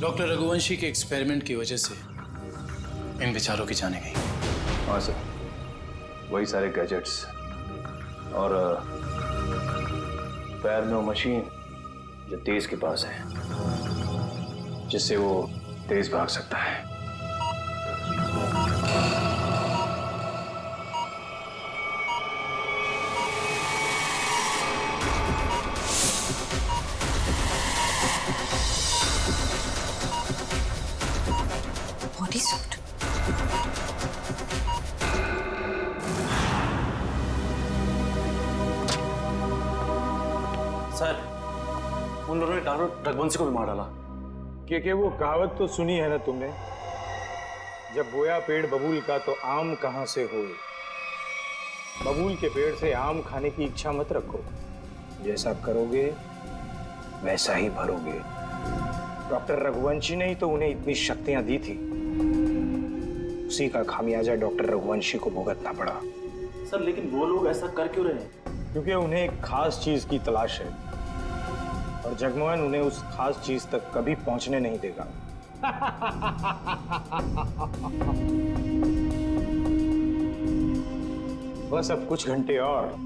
Doctor Raghuvanshi के experiment की वजह से इन विचारों की जाने गई। हाँ सर, वही सारे गैजेट्स और पैर में वो मशीन जो तेज के पास है, जिससे वो तेज भाग सकता है। Body suit. सर, उन लोगों ने डॉक्टर रघुवंशी को भी मार डाला। कि वो कहावत तो सुनी है ना तुमने, जब बोया पेड़ बबूल का तो आम कहां से होए। बबूल के पेड़ से आम खाने की इच्छा मत रखो, जैसा करोगे वैसा ही भरोगे। डॉक्टर रघुवंशी ने ही तो उन्हें इतनी शक्तियां दी थी, उसी का खामियाजा डॉक्टर रघुवंशी को भुगतना पड़ा। सर, लेकिन वो लोग ऐसा कर क्यों रहे हैं? क्योंकि उन्हें एक खास चीज की तलाश है और जगमोहन उन्हें उस खास चीज तक कभी पहुंचने नहीं देगा। बस अब कुछ घंटे और,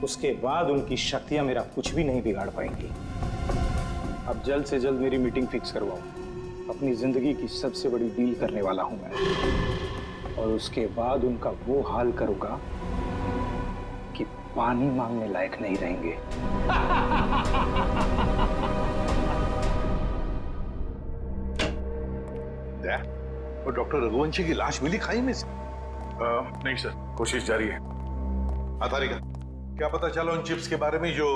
उसके बाद उनकी शक्तियां मेरा कुछ भी नहीं बिगाड़ पाएंगी। अब जल्द से जल्द मेरी मीटिंग फिक्स करवाओ। अपनी जिंदगी की सबसे बड़ी डील करने वाला हूं मैं, और उसके बाद उनका वो हाल करूंगा कि पानी मांगने लायक नहीं रहेंगे। वो डॉक्टर रघुवंशी की लाश मिली खाई में से? नहीं सर, कोशिश जारी है। तारिका, क्या पता चला उन चिप्स के बारे में जो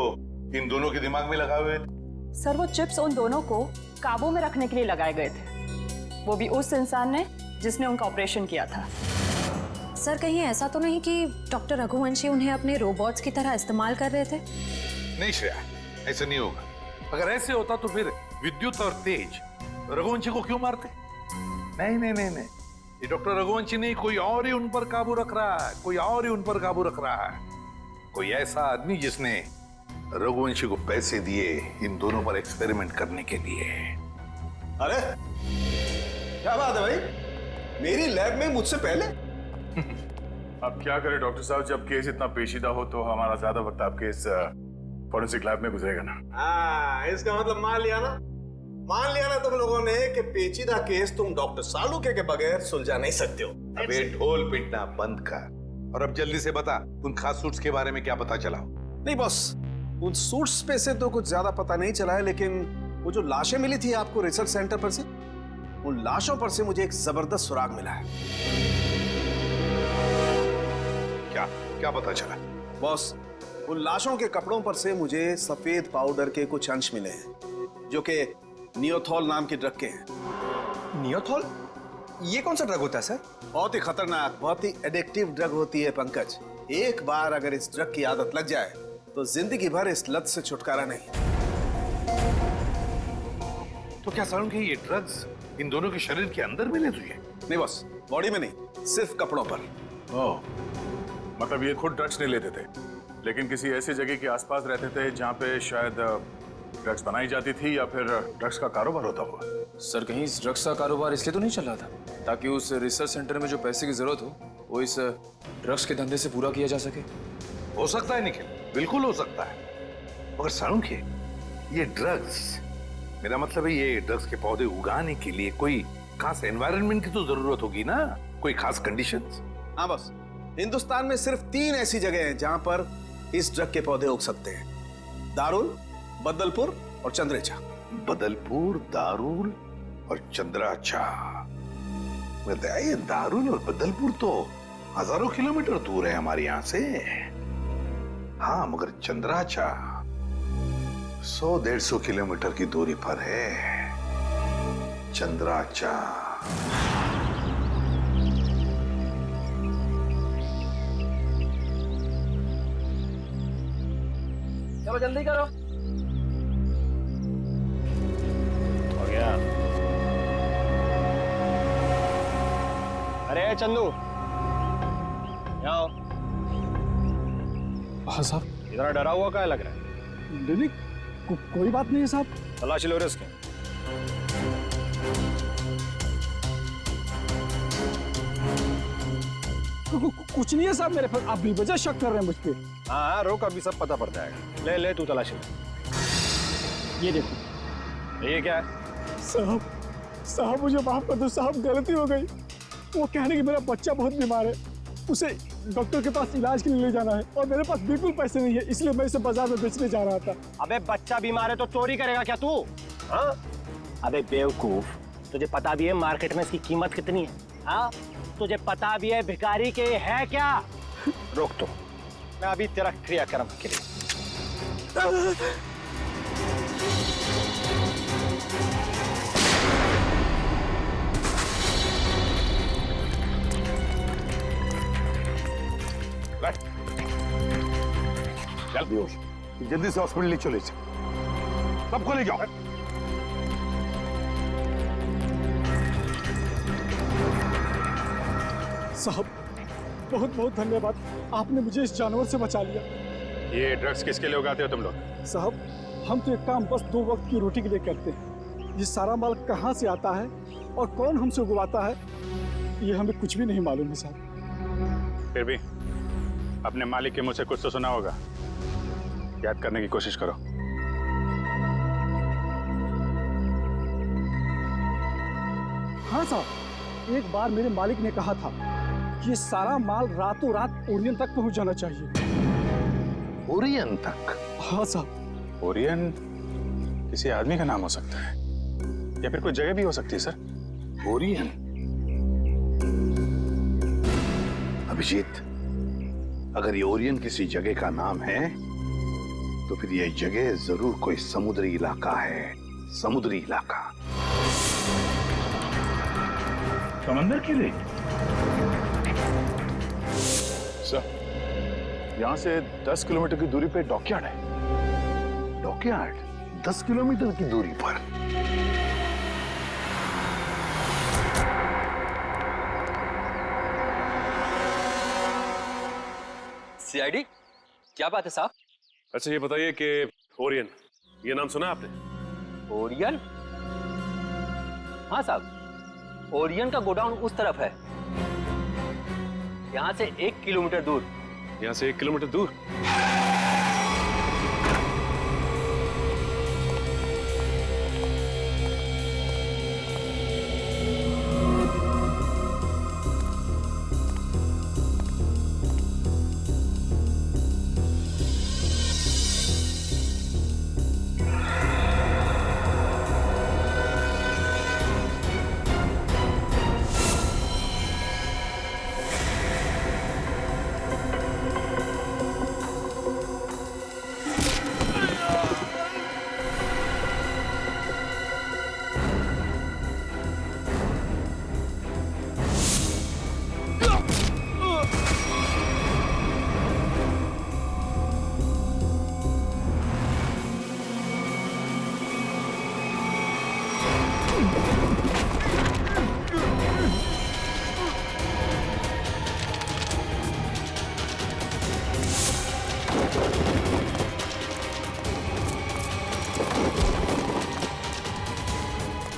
इन दोनों के दिमाग में लगाए हुए थे? सर, वो चिप्स उन दोनों को काबू में रखने के लिए लगाए गए थे, वो भी उस इंसान ने जिसने उनका ऑपरेशन किया था। सर, कहीं ऐसा तो नहीं कि डॉक्टर रघुवंशी उन्हें अपने रोबोट्स की तरह इस्तेमाल कर रहे थे? नहीं श्रेया, ऐसा नहीं होगा। अगर ऐसे होता तो फिर विद्युत और तेज रघुवंशी को क्यों मारते? नहीं नहीं नहीं नहीं, ये डॉक्टर रघुवंशी नहीं, कोई और ही उन पर काबू रख रहा है, कोई और ही उन पर काबू रख रहा है। कोई ऐसा आदमी जिसने रघुवंशी को पैसे दिए इन दोनों पर एक्सपेरिमेंट करने के लिए। अरे क्या बात है भाई, मेरी लैब में मुझसे पहले? अब क्या करें डॉक्टर साहब, जब केस इतना पेचीदा हो तो हमारा ज्यादा वक्त आपके इस फॉरेंसिक लैब में गुजरेगा ना। इसका मतलब मान लिया ना तुम लोगों ने कि पेचीदा केस तुम डॉक्टर सालुके के बगैर सुलझा नहीं सकते हो। अबे ढोल पिटना बंद कर, और अब जल्दी से बता, उन खास सूट्स के बारे में क्या पता चला? नहीं बॉस, उन सूट्स पे से तो कुछ ज्यादा पता नहीं चला है, लेकिन वो जो लाशें मिली थी आपको रिसर्च सेंटर पर से, उन लाशों पर से मुझे एक जबरदस्त सुराग मिला है। क्या क्या पता चला? बॉस, उन लाशों के कपड़ों पर से मुझे सफेद पाउडर के कुछ अंश मिले हैं, जो कि नियोथॉल नाम के ड्रग के हैं। नियोथॉल? ये कौन सा ड्रग होता है सर? बहुत ही खतरनाक, बहुत ही एडिक्टिव ड्रग होती है पंकज। एक बार अगर इस ड्रग की आदत लग जाए तो जिंदगी भर इस लत से छुटकारा नहीं। तो क्या सारुण के ये ड्रग्स इन दोनों के शरीर के अंदर मिले तुझे? नहीं बॉस, बॉडी में नहीं, सिर्फ कपड़ों पर। ओह, मतलब ये खुद ड्रग्स नहीं लेते थे, लेकिन किसी ऐसी जगह के आसपास रहते थे जहाँ पे शायद ड्रग्स बनाई जाती थी या फिर ड्रग्स का कारोबार होता हुआ। सर, कहीं इस ड्रग्स का कारोबार इसलिए तो नहीं चल रहा था ताकि उस रिसर्च सेंटर में जो पैसे की जरूरत हो वो इस ड्रग्स के धंधे से पूरा किया जा सके? हो सकता है निखिल, बिल्कुल हो सकता है, मगर सारुण के ये ड्रग्स, मेरा मतलब है ये ड्रग्स के पौधे उगाने के लिए कोई खास एनवायरनमेंट की तो जरूरत होगी ना, कोई खास कंडीशंस? हाँ बॉस, हिंदुस्तान में सिर्फ 3 ऐसी जगह हैं जहां पर इस ड्रग के पौधे उग सकते हैं: दारुल, बदलपुर और चंद्रेचा। बदलपुर, दारुल और चंद्राचा। ये दारुल और बदलपुर तो हजारों किलोमीटर दूर है हमारे यहाँ से। हाँ, मगर चंद्राचा 100-150 किलोमीटर की दूरी पर है। चंद्राचा। चलो जल्दी करो। हो गया। अरे चंदू, यहाँ आओ। हाँ साहब। इतना डरा हुआ क्या लग रहा है? नहीं, कोई बात नहीं है साहब। तलाशी लो रे इसके। कुछ नहीं है साहब मेरे पास, आप बेवजह शक कर रहे हैं मुझ पे। हाँ रोक, अभी सब पता पड़ जाएगा। ले ले तू तलाशी ले। ये देखो। ये क्या है? साहब मुझे माफ कर दो साहब, गलती हो गई। वो कहने कि मेरा बच्चा बहुत बीमार है, उसे डॉक्टर के पास इलाज के लिए ले जाना है और मेरे पास बिल्कुल पैसे नहीं है, इसलिए मैं इसे बाजार में बेचने जा रहा था। अबे बच्चा बीमार है तो चोरी करेगा क्या तू? हाँ? अबे बेवकूफ, तुझे पता भी है मार्केट में इसकी कीमत कितनी है? हाँ? तुझे पता भी है भिखारी के है क्या? रोक तो, मैं अभी तेरा क्रियाक्रम के लिए। चल बेहोश, जल्दी से हॉस्पिटल ले चले, सबको ले जाओ। साहब बहुत बहुत धन्यवाद, आपने मुझे इस जानवर से बचा लिया। ये ड्रग्स किसके लिए उगाते हो तुम लोग? साहब हम तो एक काम बस 2 वक्त की रोटी के लिए करते हैं। ये सारा माल कहाँ से आता है और कौन हमसे उगवाता है, ये हमें कुछ भी नहीं मालूम है साहब। फिर भी अपने मालिक के मुंह से कुछ तो सुना होगा, याद करने की कोशिश करो। हाँ साहब, एक बार मेरे मालिक ने कहा था कि ये सारा माल रातों रात ओरियन तक पहुंच जाना चाहिए। ओरियन तक? हाँ साहब। ओरियन किसी आदमी का नाम हो सकता है या फिर कोई जगह भी हो सकती है सर। ओरियन? अभिजीत, अगर ये ओरियन किसी जगह का नाम है तो फिर यह जगह जरूर कोई समुद्री इलाका है। समुद्री इलाका। समंदर के लिए? सर, यहाँ से 10 किलोमीटर की दूरी पे डॉकयार्ड है। डॉकयार्ड? 10 किलोमीटर की दूरी पर? सीआईडी, क्या बात है साहब? अच्छा ये बताइए कि ओरियन, ये नाम सुना आपने? ओरियन? हाँ साहब, ओरियन का गोडाउन उस तरफ है, यहाँ से 1 किलोमीटर दूर। यहाँ से 1 किलोमीटर दूर?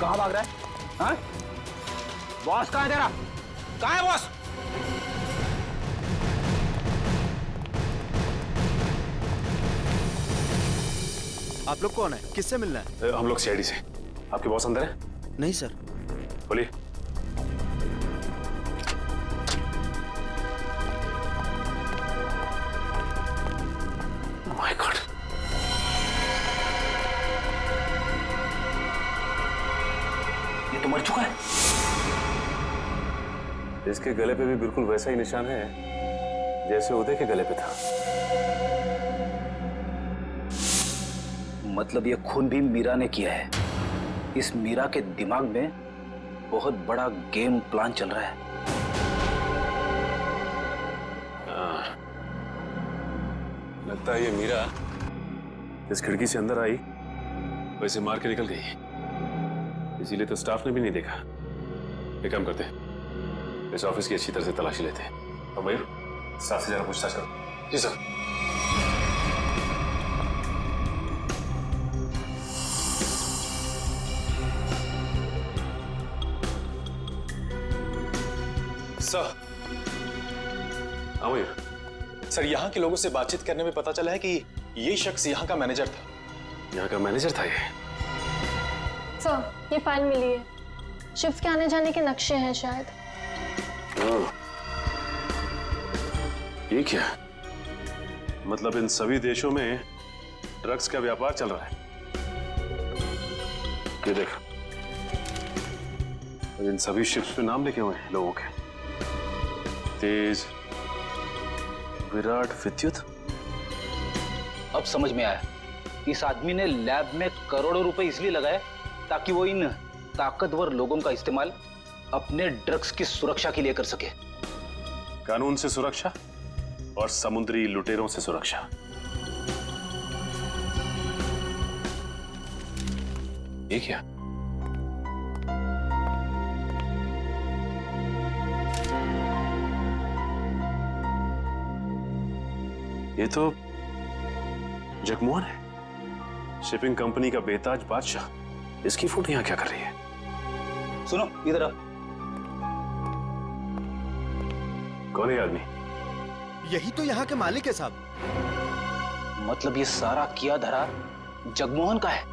कहाँ भाग रहा है? हाँ? बॉस कहाँ है तेरा? कहाँ है बॉस? आप लोग कौन है? किससे मिलना है? हम लोग सीआईडी से। आपके बॉस अंदर है? नहीं सर। बोलिए। माय गॉड, ये तो मर चुका है। इसके गले पे भी बिल्कुल वैसा ही निशान है जैसे उदय के गले पे था। मतलब ये खून भी मीरा ने किया है। इस मीरा के दिमाग में बहुत बड़ा गेम प्लान चल रहा है। लगता है ये मीरा इस खिड़की से अंदर आई, वैसे मार के निकल गई। इसीलिए तो स्टाफ ने भी नहीं देखा। एक काम करते हैं, इस ऑफिस की अच्छी तरह से तलाशी लेते हैं। और मयूर, साथ से जरा पूछताछ करो। जी सर। सर अमीर, सर यहाँ के लोगों से बातचीत करने में पता चला है कि ये शख्स यहाँ का मैनेजर था। यहाँ का मैनेजर था ये? सर, ये फाइल मिली है। शिफ्ट के आने जाने के नक्शे हैं शायद। ये क्या? मतलब इन सभी देशों में ड्रग्स का व्यापार चल रहा है। ये देख, इन सभी शिप्स पे नाम लिखे हुए हैं लोगों के। तेज, विराट, विद्युत। अब समझ में आया, इस आदमी ने लैब में करोड़ों रुपए इसलिए लगाए ताकि वो इन ताकतवर लोगों का इस्तेमाल अपने ड्रग्स की सुरक्षा के लिए कर सके। कानून से सुरक्षा और समुद्री लुटेरों से सुरक्षा। ये क्या? ये तो जगमोहन है, शिपिंग कंपनी का बेताज बादशाह। इसकी फोटो यहां क्या कर रही है? सुनो इधर आ। कौन है आदमी? यही तो यहाँ के मालिक है साहब। मतलब ये सारा किया धरा जगमोहन का है।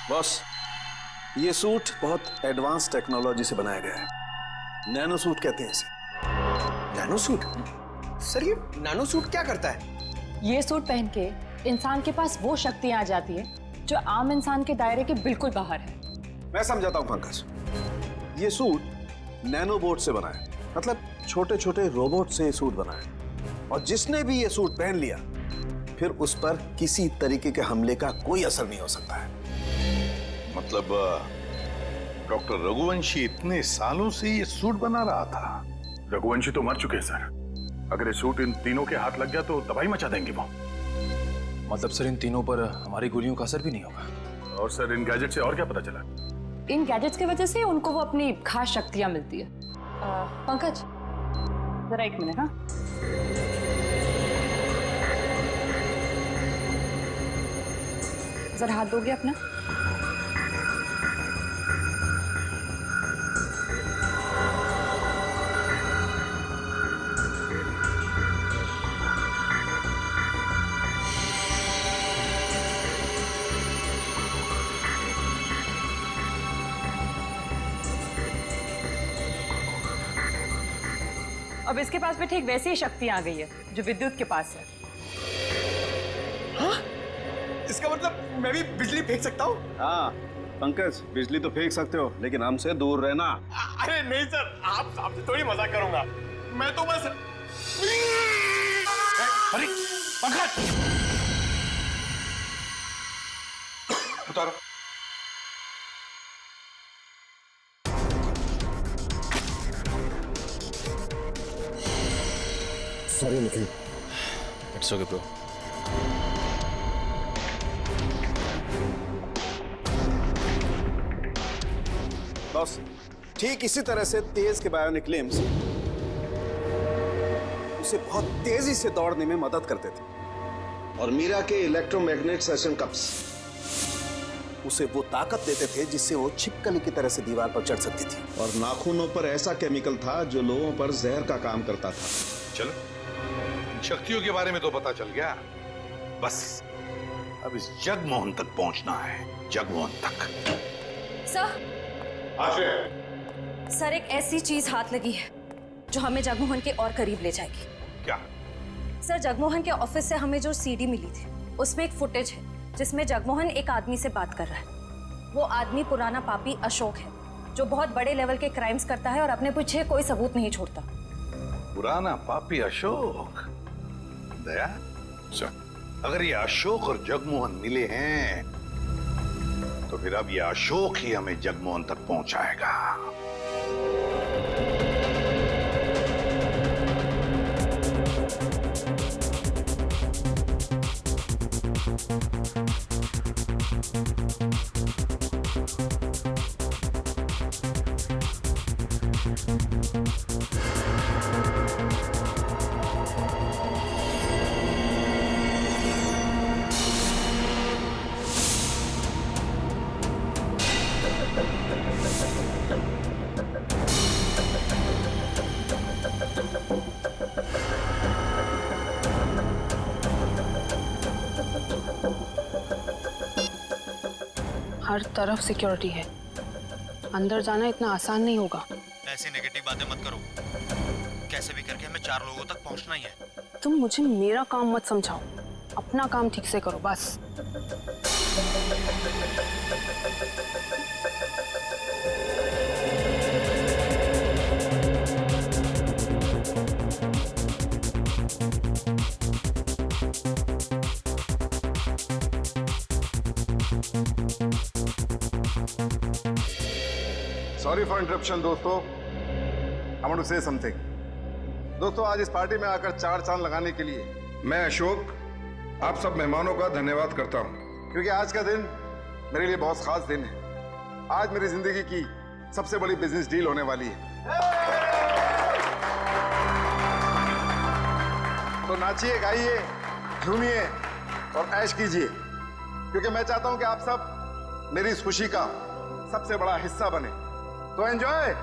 बॉस, ये सूट बहुत एडवांस टेक्नोलॉजी से बनाया गया है। नैनो सूट कहते हैं इसे। Nano suit? सर, ये नैनो सूट क्या करता है? ये सूट पहन के इंसान के पास वो शक्तियां आ जाती है जो आम इंसान के दायरे के बिल्कुल बाहर है। मैं समझाता हूं पंकज। ये सूट नैनो बोट से बना है, मतलब छोटे छोटे रोबोट से ये सूट बना है। और जिसने भी ये सूट पहन लिया, फिर उस पर किसी तरीके के हमले का कोई असर नहीं हो सकता है। मतलब डॉक्टर रघुवंशी इतने सालों से ये सूट बना रहा था? रघुवंशी तो मर चुके हैं सर। अगर ये सूट इन तीनों के हाथ लग गया तो तबाही मचा देंगे वो। मतलब सर इन तीनों पर हमारी गोलियों का असर भी नहीं होगा। और सर इन गैजेट से और क्या पता चला? इन गैजेट्स की वजह से उनको वो अपनी खास शक्तियां मिलती है। पंकज, जरा एक मिनट। हाँ, जरा हाथ दोगे अपना? अब इसके पास भी ठीक वैसी ही शक्ति आ गई है जो विद्युत के पास है। हाँ? इसका मतलब मैं भी बिजली फेंक सकता हूँ? हाँ पंकज, बिजली तो फेंक सकते हो, लेकिन हमसे दूर रहना। अरे नहीं सर, आप आपसे थोड़ी मजाक करूंगा। मैं तो बस। अरे पंकज, उतारो। Sorry Nikhil. It's okay bro. Boss, ठीक इसी तरह से तेज के बायोनिक लिम्स उसे बहुत तेजी से दौड़ने में मदद करते थे, और मीरा के इलेक्ट्रोमैग्नेट सेशन कप्स उसे वो ताकत देते थे जिससे वो छिपकली की तरह से दीवार पर चढ़ सकती थी। और नाखूनों पर ऐसा केमिकल था जो लोगों पर जहर का काम करता था। चलो, शक्तियों के बारे में तो पता चल गया। बस अब इस जगमोहन तक पहुंचना है। जगमोहन तक। सर, सर एक ऐसी चीज हाथ लगी है जो हमें जगमोहन के और करीब ले जाएगी। क्या? सर, जगमोहन के ऑफिस से हमें जो सीडी मिली थी उसमें एक फुटेज है जिसमें जगमोहन एक आदमी से बात कर रहा है। वो आदमी पुराना पापी अशोक है जो बहुत बड़े लेवल के क्राइम्स करता है और अपने पीछे कोई सबूत नहीं छोड़ता। पुराना पापी अशोक? दया, अगर ये अशोक और जगमोहन मिले हैं तो फिर अब ये अशोक ही हमें जगमोहन तक पहुंचाएगा। हर तरफ सिक्योरिटी है, अंदर जाना इतना आसान नहीं होगा। ऐसी नेगेटिव बातें मत करो, कैसे भी करके हमें 4 लोगों तक पहुंचना ही है। तुम मुझे मेरा काम मत समझाओ, अपना काम ठीक से करो बस। सॉरी फॉर इंटरप्शन दोस्तों, I want to say something. दोस्तों, आज इस पार्टी में आकर 4 चांद लगाने के लिए मैं अशोक आप सब मेहमानों का धन्यवाद करता हूं, क्योंकि आज का दिन मेरे लिए बहुत खास दिन है। आज मेरी जिंदगी की सबसे बड़ी बिजनेस डील होने वाली है। तो नाचिए, गाइए, झूमिए और ऐश कीजिए, क्योंकि मैं चाहता हूं कि आप सब मेरी इस खुशी का सबसे बड़ा हिस्सा बने। तो एंजॉय।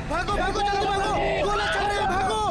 भागो भागो जल्दी भागो, गोले चल रहे हैं, भागो।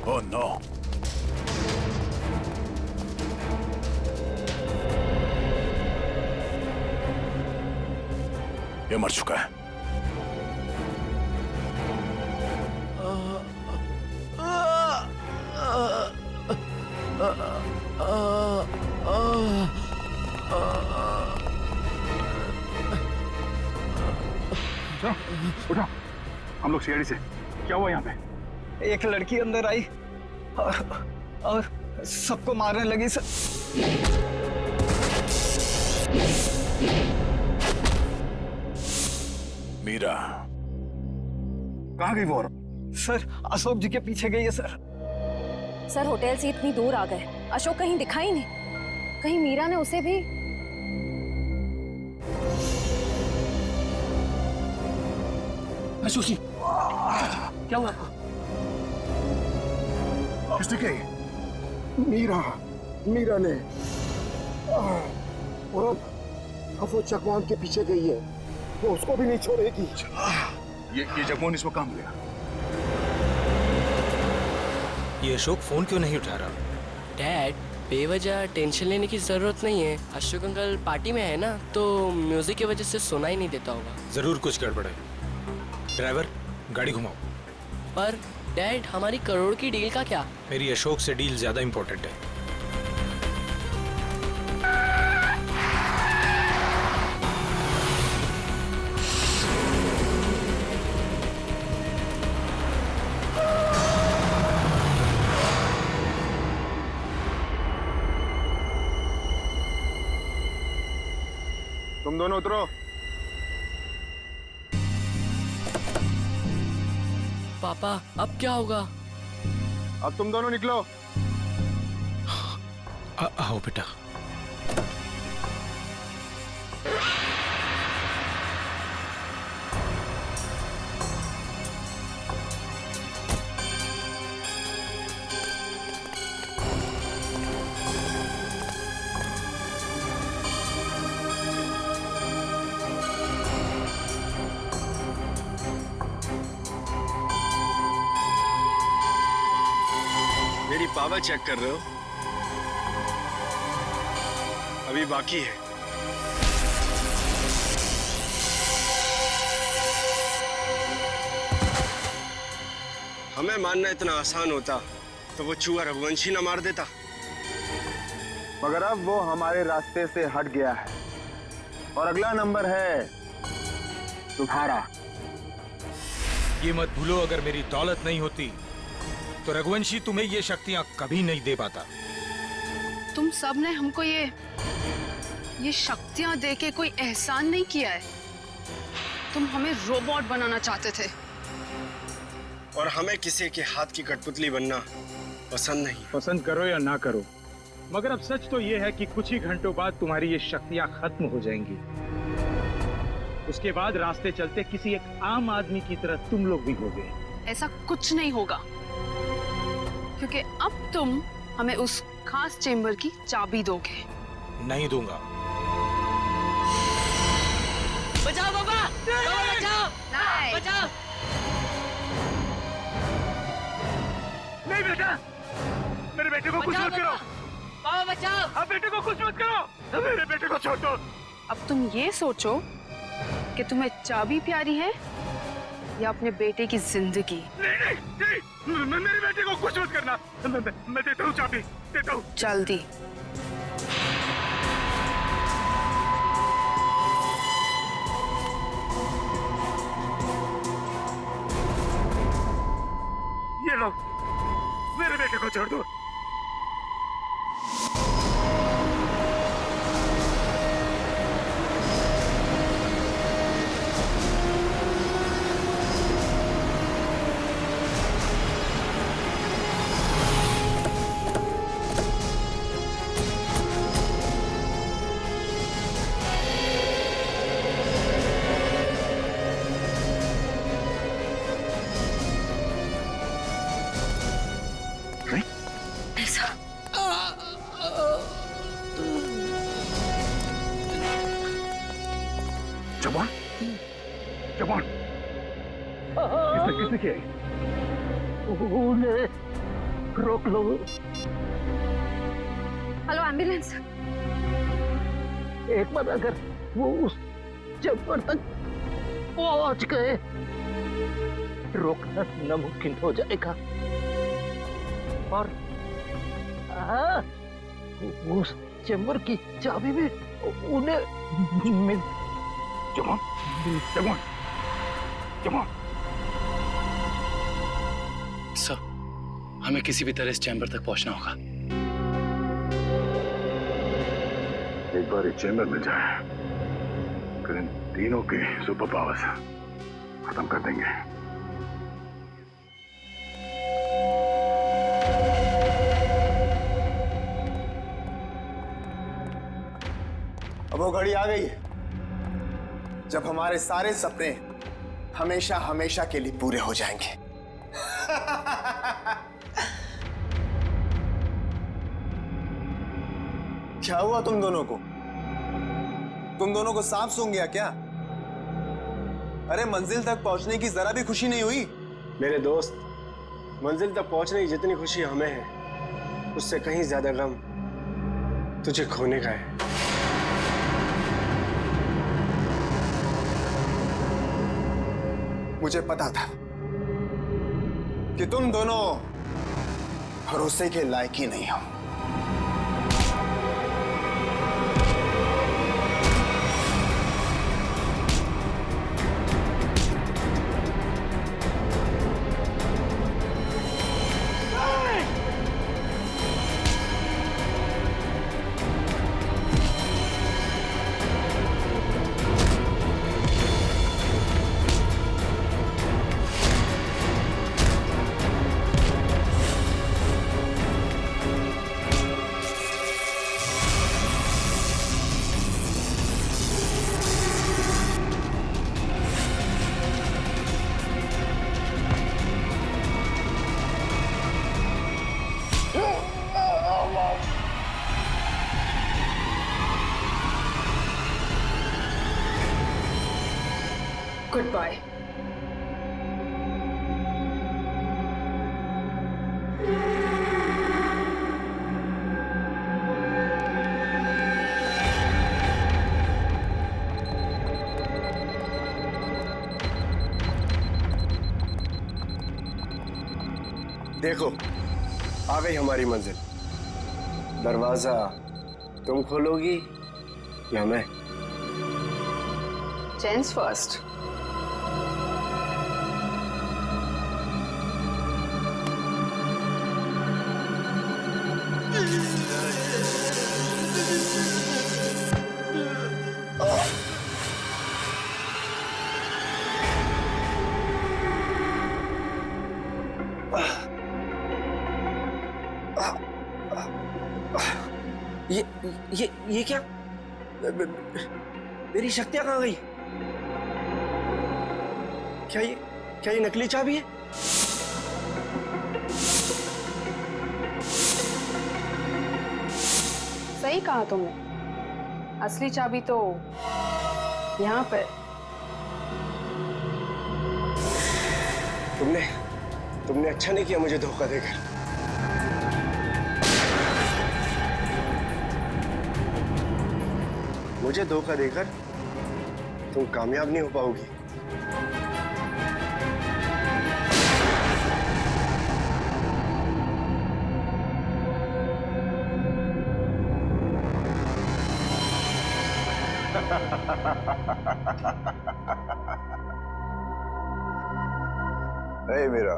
Oh no! ये मर चुका है। उठो, हम लोग सीआईडी से। क्या हुआ यहाँ पे? एक लड़की अंदर आई और सबको मारने लगी सर। मीरा कहाँ गई वो? सर अशोक जी के पीछे गई है सर। सर होटल से इतनी दूर आ गए, अशोक कहीं दिखाई नहीं। कहीं मीरा ने उसे भी। अशोक जी क्या हुआ आपको? किसने किया ये? मीरा ने और अब वो जगमोहन के पीछे गई है, वो उसको भी नहीं छोड़ेगी। ये जगमोहन इसको काम लिया। ये अशोक फोन क्यों नहीं उठा रहा? डैड, बेवजह टेंशन लेने की जरूरत नहीं है। अशोक अंकल पार्टी में है ना, तो म्यूजिक की वजह से सुना ही नहीं देता होगा। जरूर कुछ गड़बड़ है। ड्राइवर, गाड़ी घुमाओ। पर डैड, हमारी करोड़ की डील का क्या? मेरी अशोक से डील ज्यादा इंपॉर्टेंट है। तुम दोनों उतरो। पापा, अब क्या होगा? अब तुम दोनों निकलो। आओ बेटा। मेरी पावर चेक कर रहे हो? अभी बाकी है। हमें मारना इतना आसान होता तो वो चूहा रघुवंशी न मार देता। मगर अब वो हमारे रास्ते से हट गया है और अगला नंबर है तुम्हारा। ये मत भूलो, अगर मेरी दौलत नहीं होती तो रघुवंशी तुम्हें ये शक्तियां कभी नहीं दे पाता। तुम सब ने हमको ये शक्तियां देके कोई एहसान नहीं किया है। तुम हमें रोबोट बनाना चाहते थे और हमें किसी के हाथ की कठपुतली बनना पसंद नहीं। पसंद करो या ना करो, मगर अब सच तो ये है कि कुछ ही घंटों बाद तुम्हारी ये शक्तियां खत्म हो जाएंगी। उसके बाद रास्ते चलते किसी एक आम आदमी की तरह तुम लोग भी होगे। ऐसा कुछ नहीं होगा, क्योंकि अब तुम हमें उस खास चेंबर की चाबी दोगे। नहीं दूंगा। बचाओ पापा! बचाओ! बचाओ! नहीं बेटा, मेरे बेटे को कुछ मत करो। पापा बचाओ! अब बेटे को कुछ मत करो, मेरे बेटे को छोड़ दो। अब तुम ये सोचो कि तुम्हें चाबी प्यारी है या अपने बेटे की जिंदगी। नहीं नहीं नहीं, मेरे बेटे को कुछ मत करना। मैं देता हूँ चाबी, देता हूँ। जल्दी। ये लो, मेरे बेटे को छोड़ दो। जगमोहन, किसने किया? उन्हें रोक लो। Hello, ambulance. एक बार अगर वो उस चेंबर तक पहुंच गए, रोकना नामुमकिन हो जाएगा। और उस चेंबर की चाबी भी उन्हें मिल। जगमोहन, जगमोहन, जगमोहन। सर, हमें किसी भी तरह इस चैम्बर तक पहुंचना होगा। एक बार इस चैम्बर में जाए, फिर इन तीनों के सुपर पावर्स खत्म कर देंगे। अब वो घड़ी आ गई है जब हमारे सारे सपने हमेशा हमेशा के लिए पूरे हो जाएंगे। क्या हुआ तुम दोनों को? तुम दोनों को सांप सूंघ गया क्या? अरे मंजिल तक पहुंचने की जरा भी खुशी नहीं हुई? मेरे दोस्त, मंजिल तक पहुंचने की जितनी खुशी हमें है, उससे कहीं ज्यादा गम तुझे खोने का है। मुझे पता था कि तुम दोनों भरोसे के लायक ही नहीं हो। Goodbye. देखो, आ गई हमारी मंजिल। दरवाजा तुम खोलोगी या मैं? Gents first. ये क्या? मेरी शक्तियां कहाँ गई? क्या ये नकली चाबी है? सही कहा तुमने, असली चाबी तो यहाँ पर। तुमने अच्छा नहीं किया मुझे धोखा देकर। मुझे धोखा देकर तुम कामयाब नहीं हो पाओगी। हे मीरा,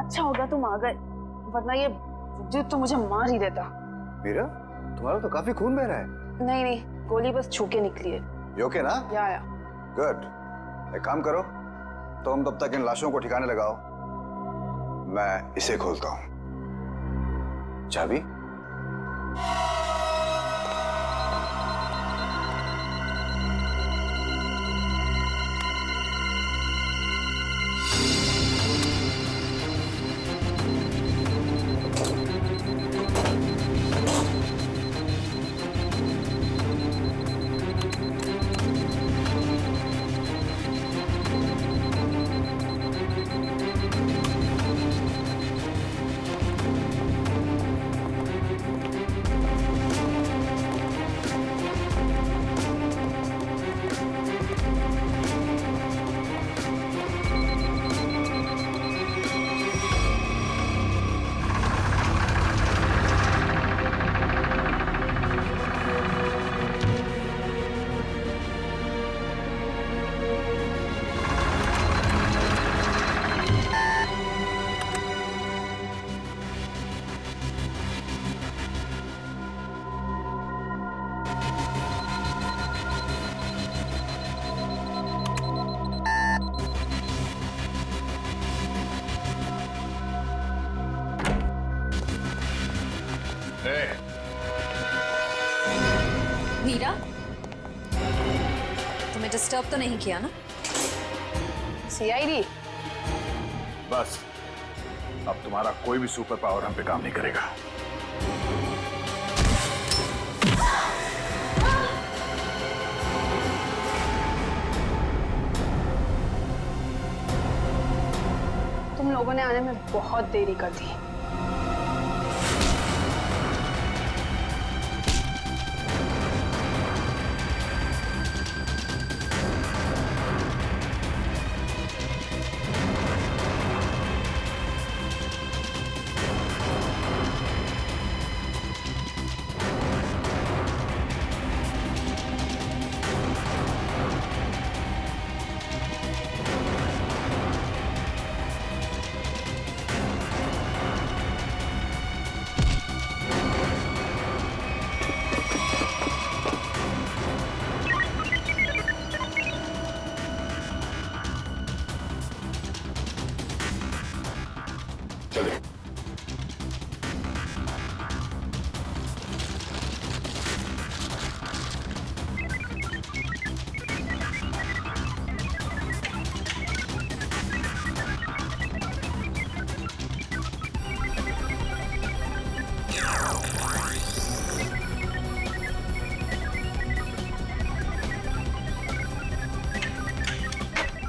अच्छा होगा तुम आ गए, वरना ये विद्युत तो मुझे मार ही देता। मीरा, तुम्हारा तो काफी खून बह रहा है। नहीं, गोली बस छू के निकली है। You okay ना? या। गुड। एक काम करो, तुम तब तक इन लाशों को ठिकाने लगाओ, मैं इसे खोलता हूं। चाबी? मीरा, तुम्हें डिस्टर्ब तो नहीं किया ना? सीआईडी? बस अब तुम्हारा कोई भी सुपर पावर हम पे काम नहीं करेगा। लोगों ने आने में बहुत देरी कर दी।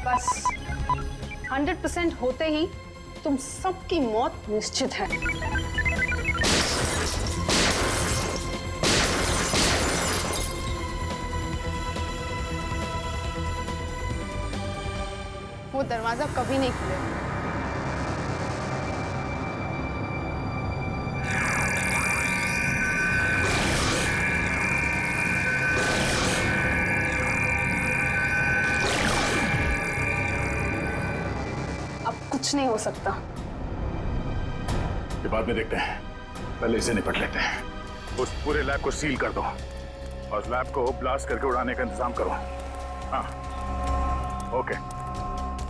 बस 100% होते ही तुम सबकी मौत निश्चित है। वो दरवाजा कभी नहीं खुलेगा। कुछ नहीं हो सकता। ये बाद में देखते हैं, पहले इसे निपट लेते हैं। उस पूरे लैब को सील कर दो और लैब को ब्लास्ट करके उड़ाने का इंतजाम करो। हाँ, ओके।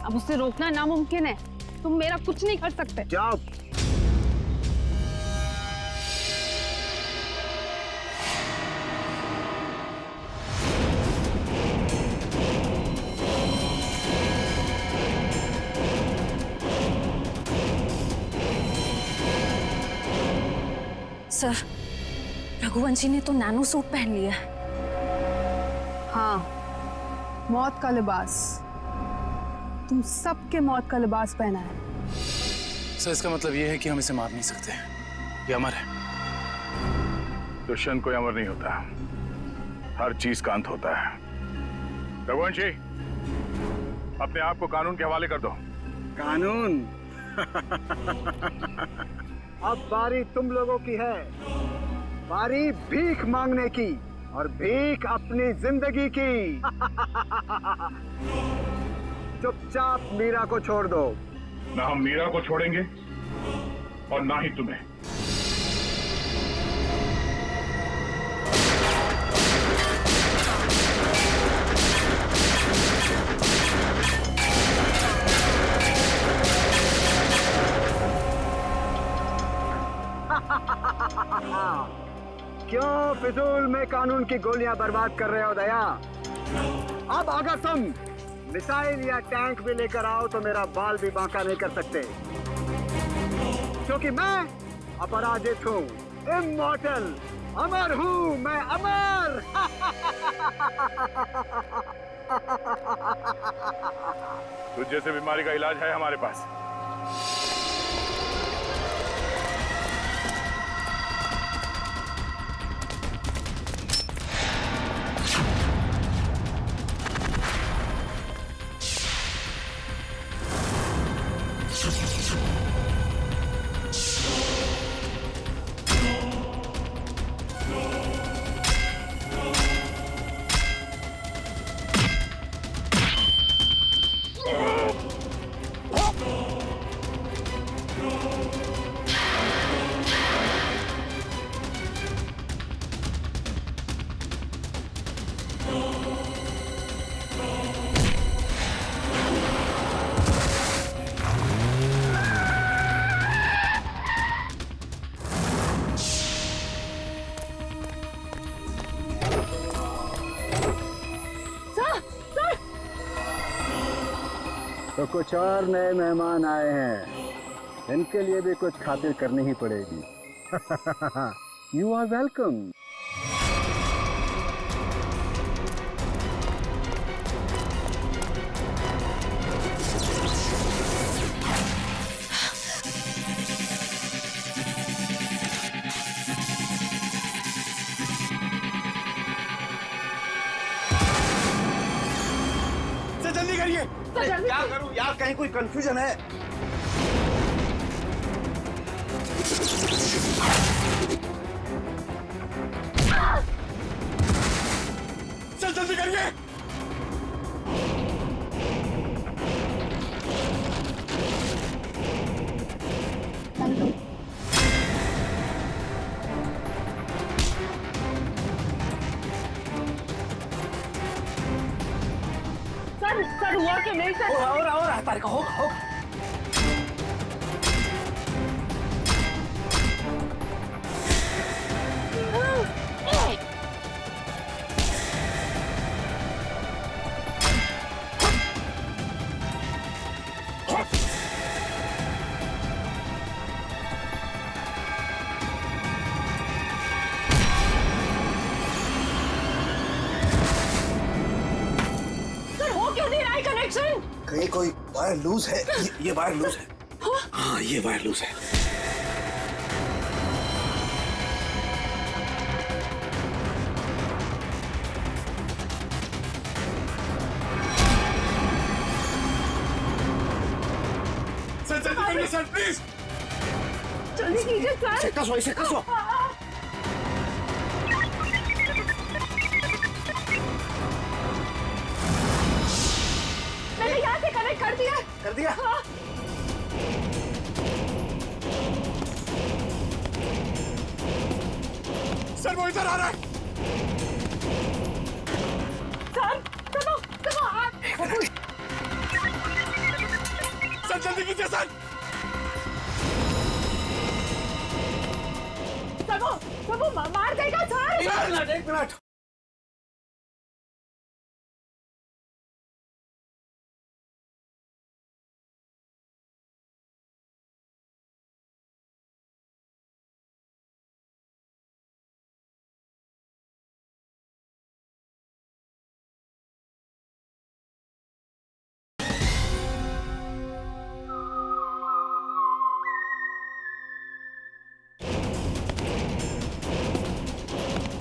अब उसे रोकना नामुमकिन है। तुम मेरा कुछ नहीं कर सकते। जाओ। सर, रघुवंशी ने तो नैनो सूट पहन लिया है। हाँ, मौत का लिबास। तुम सबके मौत का लिबास पहना है। सर, इसका मतलब ये है कि हम इसे मार नहीं सकते। ये अमर है। दुष्यंत कोई अमर नहीं होता, हर चीज का अंत होता है। रघुवंशी, अपने आप को कानून के हवाले कर दो। कानून? अब बारी तुम लोगों की है। बारी भीख मांगने की, और भीख अपनी जिंदगी की। चुपचाप मीरा को छोड़ दो। ना हम मीरा को छोड़ेंगे और ना ही तुम्हें। क्यों फिजूल में कानून की गोलियां बर्बाद कर रहे हो दया? अब अगर तुम मिसाइल या टैंक भी लेकर आओ तो मेरा बाल भी बांका नहीं कर सकते, क्योंकि मैं अपराजित हूँ, इमॉर्टल, अमर हूँ मैं, अमर। तुझ जैसे बीमारी का इलाज है हमारे पास। तो कुछ और नए मेहमान आए हैं, इनके लिए भी कुछ खातिर करनी ही पड़ेगी। You are welcome. करिए। क्या करूं यार, कहीं कोई कंफ्यूजन है? चल जल्दी करिए। सर हुआ कि नहीं सर? और तारिका होगा। कहीं कोई वायर लूज है। ये वायर लूज है। हाँ ये वायर लूज है। सर जल्दी करिए सर प्लीज। जल्दी कीजिए सर। इसे कसो। मैंने यहाँ से कनेक्ट कर दिया। कर दिया? हाँ। सर वो इधर आ रहा है। सर चलो सर जल्दी कीजिए सर। वो मार देगा सर। एक मिनट।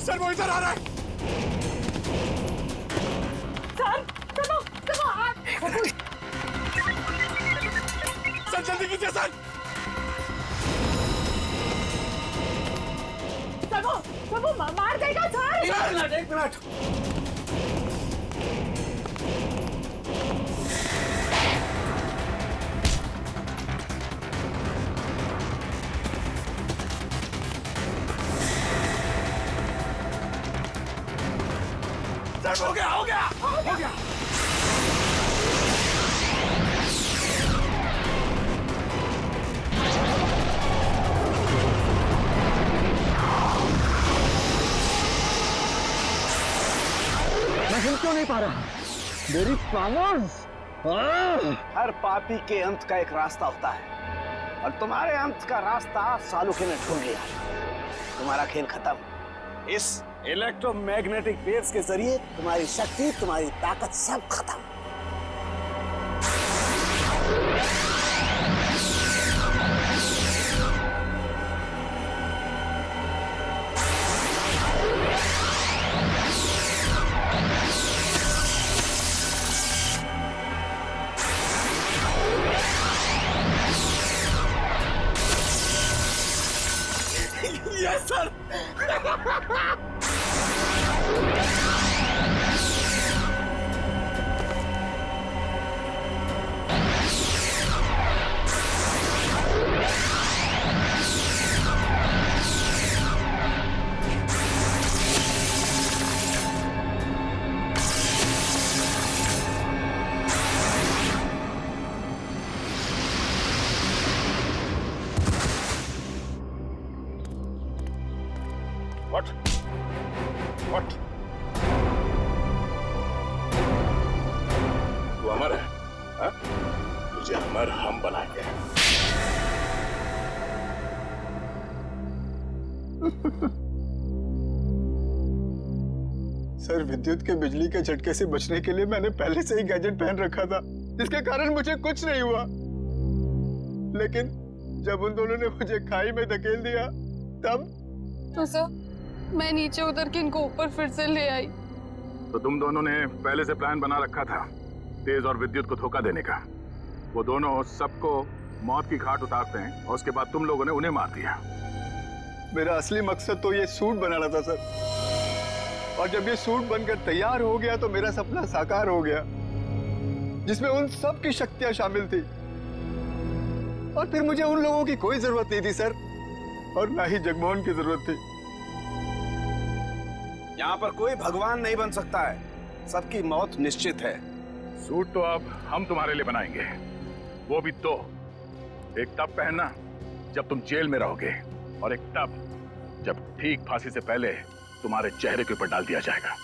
सर वो इधर आ रहा है। सर चलो सर जल्दी कीजिए सर। वो मार देगा सर। एक मिनट। हो गया। मैं हिल क्यों नहीं पा रहा? मेरी पावर्स। हर पापी के अंत का एक रास्ता होता है और तुम्हारे अंत का रास्ता सालुके ने ढूंढ लिया। तुम्हारा खेल खत्म। इस इलेक्ट्रोमैग्नेटिक वेव्स के जरिए तुम्हारी शक्ति, तुम्हारी ताकत सब खत्म। Yes sir. What? तू अमर है, हाँ? तुझे अमर हम बनाएंगे। सर विद्युत के बिजली के झटके से बचने के लिए मैंने पहले से ही गैजेट पहन रखा था, जिसके कारण मुझे कुछ नहीं हुआ। लेकिन जब उन दोनों ने मुझे खाई में धकेल दिया तब तो सर मैं नीचे उतर के इनको ऊपर फिर से ले आई। तो तुम दोनों ने पहले से प्लान बना रखा था तेज और विद्युत को धोखा देने का। वो दोनों सबको मौत की घाट उतारते हैं और उसके बाद तुम लोगों ने उन्हें मार दिया। मेरा असली मकसद तो ये सूट बनाना था सर, और जब ये सूट बनकर तैयार हो गया तो मेरा सपना साकार हो गया, जिसमें उन सब की शक्तियां शामिल थी। और फिर मुझे उन लोगों की कोई जरूरत नहीं थी सर, और ना ही जगमोहन की जरूरत थी। यहाँ पर कोई भगवान नहीं बन सकता है, सबकी मौत निश्चित है। सूट तो अब हम तुम्हारे लिए बनाएंगे, वो भी दो। एक तब पहनना जब तुम जेल में रहोगे, और एक तब जब ठीक फांसी से पहले तुम्हारे चेहरे के ऊपर डाल दिया जाएगा।